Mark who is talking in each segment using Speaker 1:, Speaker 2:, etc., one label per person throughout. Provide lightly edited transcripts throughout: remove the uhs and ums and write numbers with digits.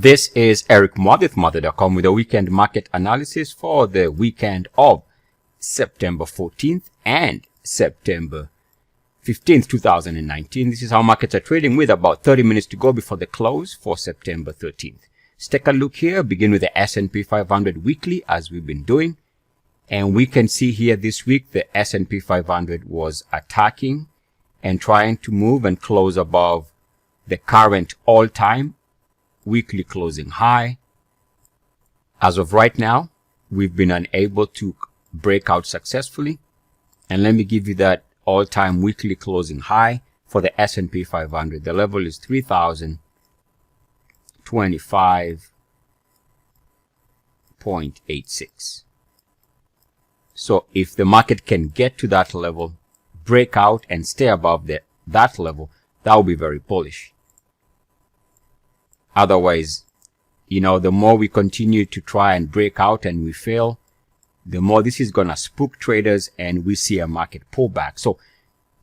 Speaker 1: This is Eric Muadh, Muadh.com, with a weekend market analysis for the weekend of September 14th and September 15th, 2019. This is how markets are trading with about 30 minutes to go before the close for September 13th. Let's take a look here. Begin with the S&P 500 weekly, as we've been doing. And we can see here this week, the S&P 500 was attacking and trying to move and close above the current all-time weekly closing high. As of right now, we've been unable to break out successfully. And let me give you that all-time weekly closing high for the S&P 500. The level is 3,025.86. So if the market can get to that level, break out and stay above that level, that will be very bullish. Otherwise, the more we continue to try and break out and we fail, the more this is going to spook traders and we see a market pullback. So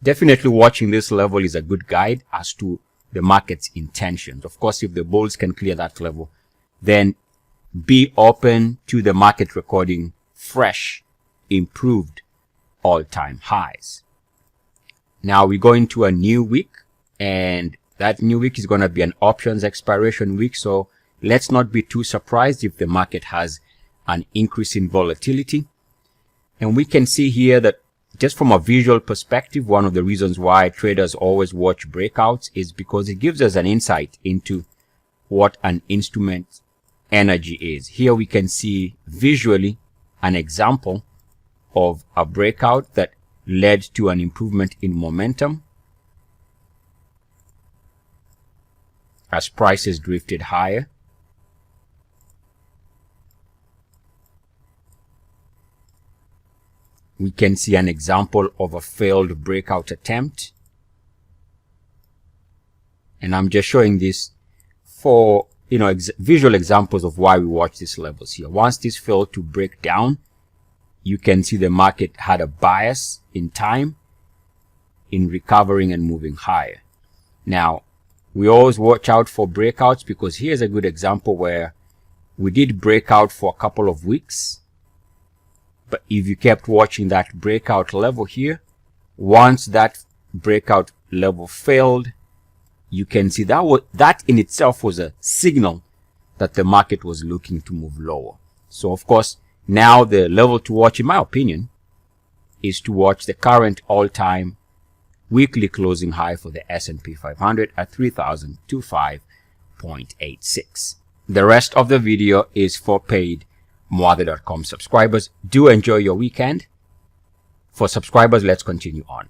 Speaker 1: definitely watching this level is a good guide as to the market's intentions. Of course, if the bulls can clear that level, then be open to the market recording fresh, improved all-time highs. Now we go into a new week, and that new week is going to be an options expiration week. So let's not be too surprised if the market has an increase in volatility. And we can see here that just from a visual perspective, one of the reasons why traders always watch breakouts is because it gives us an insight into what an instrument energy is. Here we can see visually an example of a breakout that led to an improvement in momentum as prices drifted higher. We can see an example of a failed breakout attempt. And I'm just showing this for, visual examples of why we watch these levels here. Once this failed to break down, you can see the market had a bias in time in recovering and moving higher. Now, we always watch out for breakouts, because here's a good example where we did break out for a couple of weeks. But if you kept watching that breakout level here, once that breakout level failed, you can see that in itself was a signal that the market was looking to move lower. So of course, now the level to watch, in my opinion, is to watch the current all-time weekly closing high for the S&P 500 at 3,025.86. The rest of the video is for paid Muadh.com subscribers. Do enjoy your weekend. For subscribers, let's continue on.